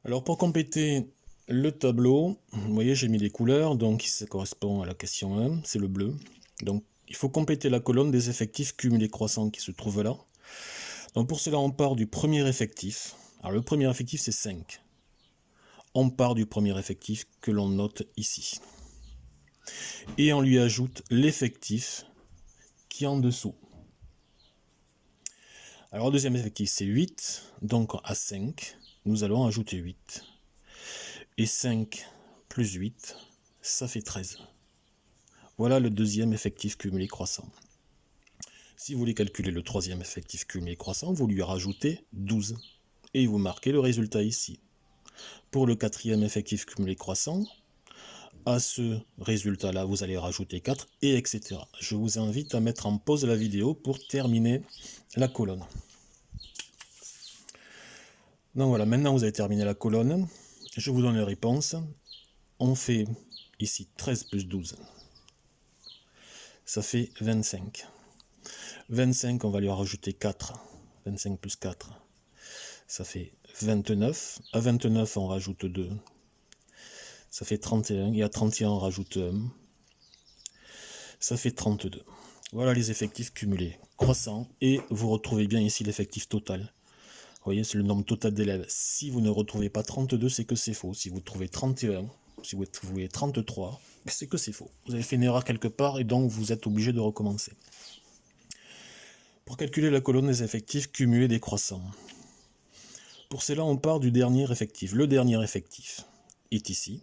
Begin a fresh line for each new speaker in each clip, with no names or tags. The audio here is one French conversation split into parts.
Alors pour compléter le tableau, vous voyez j'ai mis les couleurs, donc ça correspond à la question 1, c'est le bleu. Donc il faut compléter la colonne des effectifs cumulés croissants qui se trouve là. Donc pour cela on part du premier effectif. Alors le premier effectif c'est 5. On part du premier effectif que l'on note ici. Et on lui ajoute l'effectif qui est en dessous. Alors le deuxième effectif c'est 8, donc à 5, nous allons ajouter 8. Et 5 plus 8, ça fait 13. Voilà le deuxième effectif cumulé croissant. Si vous voulez calculer le troisième effectif cumulé croissant, vous lui rajoutez 12. Et vous marquez le résultat ici. Pour le quatrième effectif cumulé croissant, à ce résultat-là, vous allez rajouter 4, et etc. Je vous invite à mettre en pause la vidéo pour terminer la colonne. Donc voilà, maintenant vous avez terminé la colonne. Je vous donne les réponses. On fait ici 13 plus 12. Ça fait 25. 25, on va lui rajouter 4. 25 plus 4, ça fait 29. À 29, on rajoute 2. Ça fait 31. Et à 31, on rajoute 1. Ça fait 32. Voilà les effectifs cumulés croissants. Et vous retrouvez bien ici l'effectif total. Vous voyez, c'est le nombre total d'élèves. Si vous ne retrouvez pas 32, c'est que c'est faux. Si vous trouvez 31, si vous trouvez 33, c'est que c'est faux. Vous avez fait une erreur quelque part et donc vous êtes obligé de recommencer. Pour calculer la colonne des effectifs cumulés décroissants. Pour cela, on part du dernier effectif. Le dernier effectif est ici.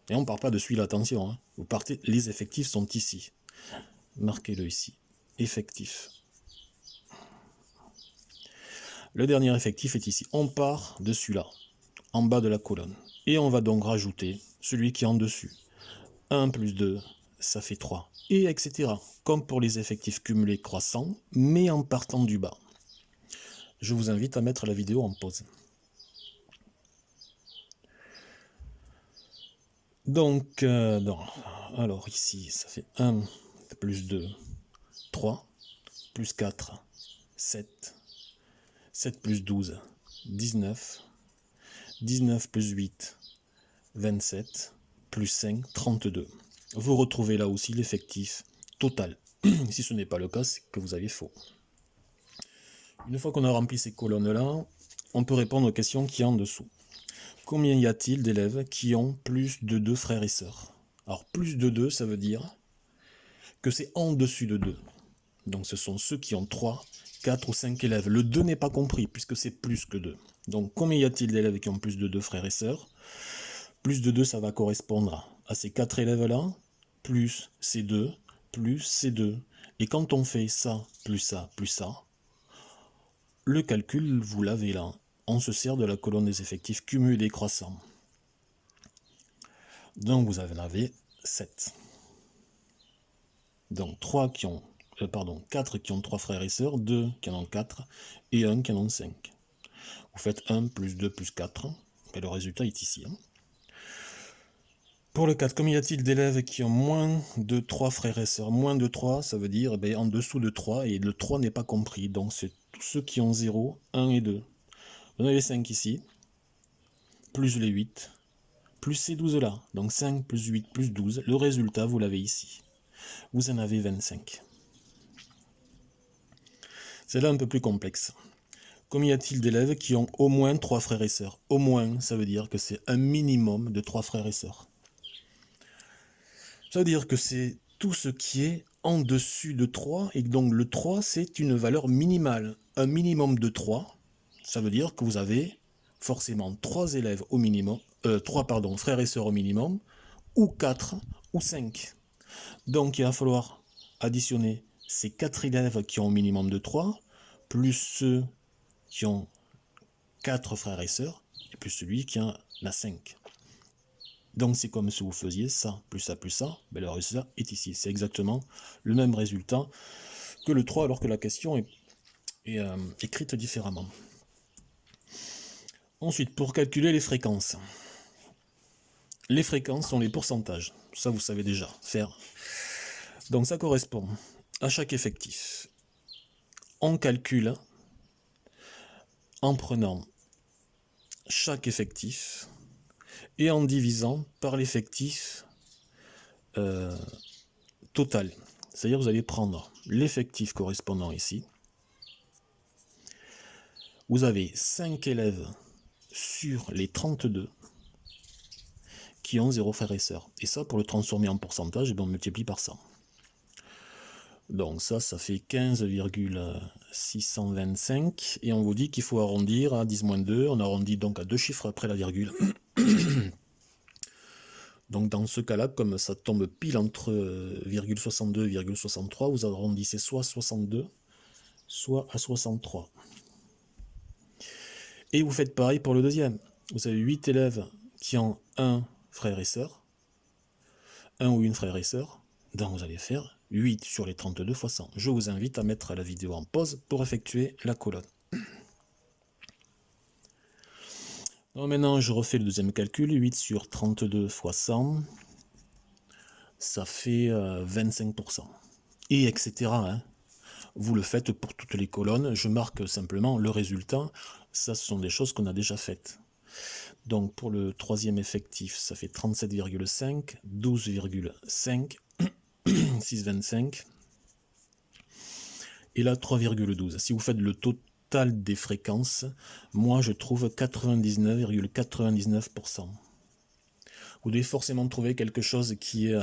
Et on ne part pas de celui-là, attention. Hein. Vous partez, les effectifs sont ici. Marquez-le ici. Effectif. Le dernier effectif est ici. On part de celui-là, en bas de la colonne. Et on va donc rajouter celui qui est en dessus. 1 plus 2, ça fait 3. Et etc. Comme pour les effectifs cumulés croissants, mais en partant du bas. Je vous invite à mettre la vidéo en pause. Donc, alors ici, ça fait 1 plus 2, 3, plus 4, 7, 7 plus 12, 19, 19 plus 8, 27, plus 5, 32. Vous retrouvez là aussi l'effectif total. Si ce n'est pas le cas, c'est que vous avez faux. Une fois qu'on a rempli ces colonnes-là, on peut répondre aux questions qui sont en dessous. Combien y a-t-il d'élèves qui ont plus de 2 frères et sœurs? Alors, plus de 2, ça veut dire que c'est en dessus de 2. Donc, ce sont ceux qui ont 3, 4 ou 5 élèves. Le 2 n'est pas compris, puisque c'est plus que 2. Donc, combien y a-t-il d'élèves qui ont plus de 2 frères et sœurs? Plus de 2, ça va correspondre à ces 4 élèves-là, plus ces 2, plus ces 2. Et quand on fait ça, plus ça, plus ça, le calcul, vous l'avez là. On se sert de la colonne des effectifs cumulés croissants. Donc vous en avez 7. Donc 4 qui ont 3 frères et sœurs, 2 qui en ont 4 et 1 qui en ont 5. Vous faites 1 plus 2 plus 4, et le résultat est ici. Pour le 4, combien y a-t-il d'élèves qui ont moins de 3 frères et sœurs? Moins de 3, ça veut dire en dessous de 3, et le 3 n'est pas compris. Donc c'est tous ceux qui ont 0, 1 et 2. Vous en avez 5 ici, plus les 8, plus ces 12 là. Donc 5 plus 8 plus 12, le résultat vous l'avez ici. Vous en avez 25. C'est là un peu plus complexe. Combien y a-t-il d'élèves qui ont au moins 3 frères et sœurs? Au moins, ça veut dire que c'est un minimum de 3 frères et sœurs. Ça veut dire que c'est tout ce qui est en dessus de 3, et donc le 3, c'est une valeur minimale. Un minimum de 3, ça veut dire que vous avez forcément 3 élèves au minimum, 3 frères et sœurs au minimum, ou 4, ou 5. Donc il va falloir additionner ces 4 élèves qui ont au minimum de 3, plus ceux qui ont 4 frères et sœurs, et plus celui qui en a 5. Donc c'est comme si vous faisiez ça, plus ça, plus ça, mais le résultat est ici. C'est exactement le même résultat que le 3, alors que la question est écrite différemment. Ensuite, pour calculer les fréquences. Les fréquences sont les pourcentages. Ça, vous savez déjà faire. Donc ça correspond à chaque effectif. On calcule en prenant chaque effectif et en divisant par l'effectif total. C'est-à-dire vous allez prendre l'effectif correspondant ici. Vous avez 5 élèves sur les 32 qui ont 0 frères et sœurs. Et ça, pour le transformer en pourcentage, on multiplie par 100. Donc ça fait 15,625. Et on vous dit qu'il faut arrondir à 10-2. On arrondit donc à 2 chiffres après la virgule. Donc dans ce cas-là, comme ça tombe pile entre 0,62 et 0,63, vous arrondissez soit à 62, soit à 63. Et vous faites pareil pour le deuxième. Vous avez 8 élèves qui ont un frère et sœur, un ou une frère et sœur, donc vous allez faire 8 sur les 32 fois 100. Je vous invite à mettre la vidéo en pause pour effectuer la colonne. Donc maintenant, je refais le deuxième calcul. 8 sur 32 fois 100, ça fait 25%. Et etc. Hein. Vous le faites pour toutes les colonnes. Je marque simplement le résultat. Ça, ce sont des choses qu'on a déjà faites. Donc pour le troisième effectif, ça fait 37,5, 12,5, 6,25. Et là, 3,12. Si vous faites le total des fréquences, moi je trouve 99,99%. Vous devez forcément trouver quelque chose qui est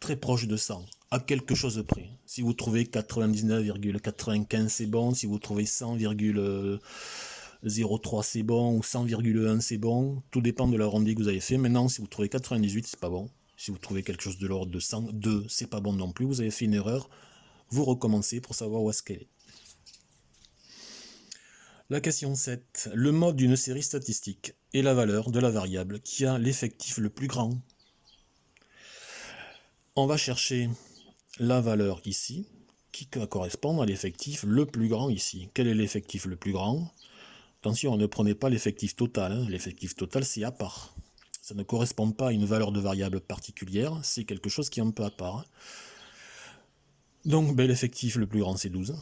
très proche de 100, à quelque chose près. Si vous trouvez 99,95 c'est bon, si vous trouvez 100,03 c'est bon, ou 100,1 c'est bon, tout dépend de l'arrondi que vous avez fait. Maintenant, si vous trouvez 98, c'est pas bon. Si vous trouvez quelque chose de l'ordre de 102, c'est pas bon non plus, vous avez fait une erreur. Vous recommencez pour savoir où est-ce qu'elle est. La question 7. Le mode d'une série statistique est la valeur de la variable qui a l'effectif le plus grand. On va chercher la valeur ici, qui va correspondre à l'effectif le plus grand ici. Quel est l'effectif le plus grand? Attention, ne prenez pas l'effectif total. Hein. L'effectif total, c'est à part. Ça ne correspond pas à une valeur de variable particulière, c'est quelque chose qui est un peu à part. Donc, l'effectif le plus grand, c'est 12.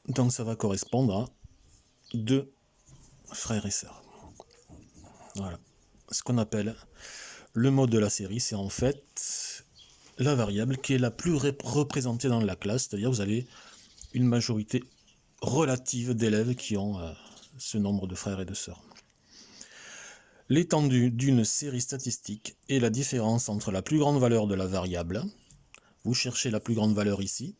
Donc ça va correspondre à 2 frères et sœurs. Voilà. Ce qu'on appelle le mode de la série, c'est en fait la variable qui est la plus représentée dans la classe, c'est-à-dire vous avez une majorité relative d'élèves qui ont ce nombre de frères et de sœurs. L'étendue d'une série statistique est la différence entre la plus grande valeur de la variable, vous cherchez la plus grande valeur ici,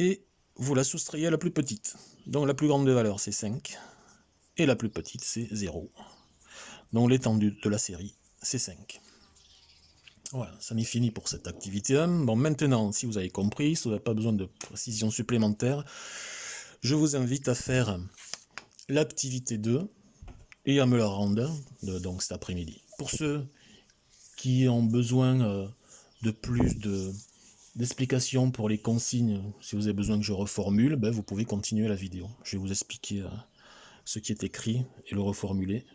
et vous la soustrayez à la plus petite. Donc la plus grande des valeurs c'est 5, et la plus petite c'est 0. Donc l'étendue de la série c'est 5. Voilà, ça n'est fini pour cette activité 1. Bon, maintenant, si vous avez compris, si vous n'avez pas besoin de précision supplémentaire, je vous invite à faire l'activité 2 et à me la rendre donc cet après-midi. Pour ceux qui ont besoin de plus d'explications pour les consignes, si vous avez besoin que je reformule, vous pouvez continuer la vidéo. Je vais vous expliquer ce qui est écrit et le reformuler.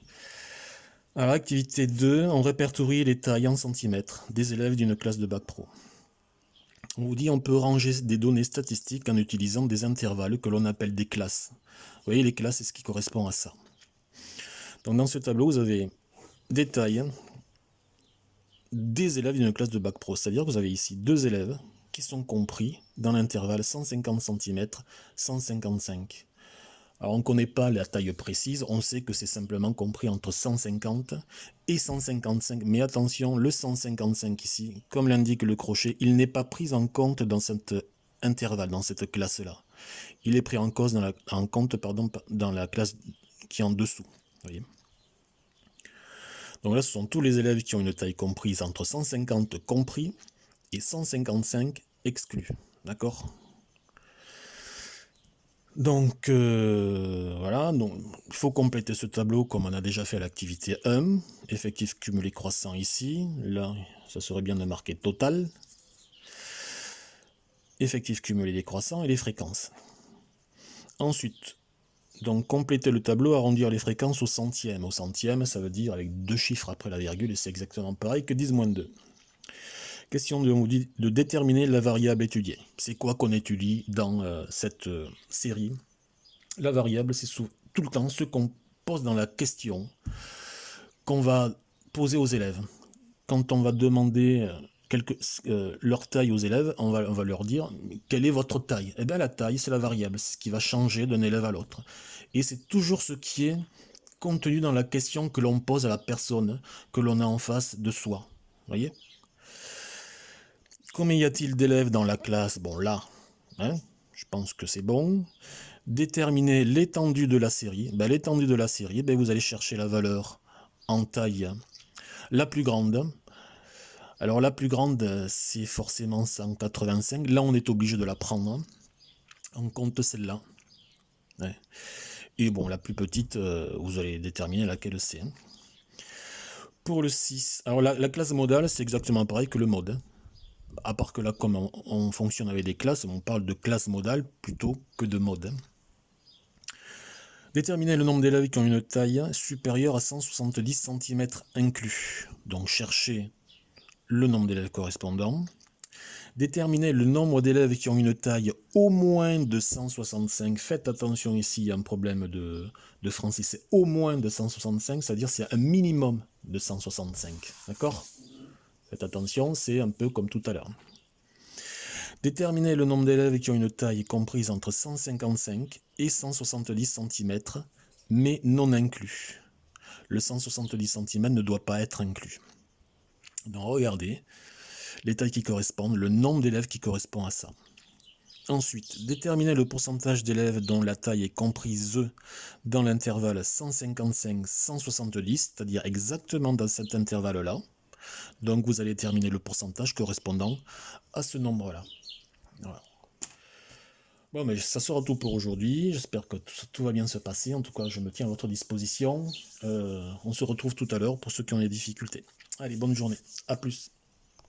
Alors, activité 2, on répertorie les tailles en centimètres des élèves d'une classe de bac pro. On vous dit on peut ranger des données statistiques en utilisant des intervalles que l'on appelle des classes. Vous voyez, les classes, c'est ce qui correspond à ça. Donc dans ce tableau, vous avez des tailles des élèves d'une classe de bac pro. C'est-à-dire que vous avez ici 2 élèves qui sont compris dans l'intervalle 150 cm, 155. Alors on ne connaît pas la taille précise, on sait que c'est simplement compris entre 150 et 155. Mais attention, le 155 ici, comme l'indique le crochet, il n'est pas pris en compte dans cet intervalle, dans cette classe-là. Il est pris en compte dans la classe qui est en dessous. Voyez. Donc là, ce sont tous les élèves qui ont une taille comprise entre 150 compris et 155 exclus. D'accord ? Donc voilà, donc, il faut compléter ce tableau comme on a déjà fait à l'activité 1. Effectif cumulé croissant ici. Là, ça serait bien de marquer total. Effectif cumulé décroissant et les fréquences. Ensuite, donc compléter le tableau, arrondir les fréquences au centième. Au centième, ça veut dire avec 2 chiffres après la virgule, et c'est exactement pareil que 10-2. Question de déterminer la variable étudiée. C'est quoi qu'on étudie dans cette série? La variable, c'est tout le temps ce qu'on pose dans la question qu'on va poser aux élèves. Quand on va demander leur taille aux élèves, on va leur dire quelle est votre taille. Eh bien la taille, c'est la variable, c'est ce qui va changer d'un élève à l'autre. Et c'est toujours ce qui est contenu dans la question que l'on pose à la personne que l'on a en face de soi. Voyez? Combien y a-t-il d'élèves dans la classe? Bon là, hein, je pense que c'est bon. Déterminer l'étendue de la série. Ben, l'étendue de la série, ben, vous allez chercher la valeur en taille la plus grande. Alors la plus grande, c'est forcément 185. Là, on est obligé de la prendre en compte celle-là. Ouais. Et bon, la plus petite, vous allez déterminer laquelle c'est. Pour le 6, alors la classe modale, c'est exactement pareil que le mode. À part que là, comme on fonctionne avec des classes, on parle de classe modale plutôt que de mode. Déterminer le nombre d'élèves qui ont une taille supérieure à 170 cm inclus. Donc chercher le nombre d'élèves correspondants. Déterminer le nombre d'élèves qui ont une taille au moins de 165. Faites attention ici, il y a un problème de français, c'est au moins de 165, c'est-à-dire c'est un minimum de 165. D'accord? Faites attention, c'est un peu comme tout à l'heure. Déterminer le nombre d'élèves qui ont une taille comprise entre 155 et 170 cm, mais non inclus. Le 170 cm ne doit pas être inclus. Donc regardez les tailles qui correspondent, le nombre d'élèves qui correspond à ça. Ensuite, déterminer le pourcentage d'élèves dont la taille est comprise dans l'intervalle 155-170, c'est-à-dire exactement dans cet intervalle-là. Donc vous allez déterminer le pourcentage correspondant à ce nombre-là. Voilà. Bon, mais ça sera tout pour aujourd'hui. J'espère que tout va bien se passer. En tout cas, je me tiens à votre disposition. On se retrouve tout à l'heure pour ceux qui ont des difficultés. Allez, bonne journée. À plus.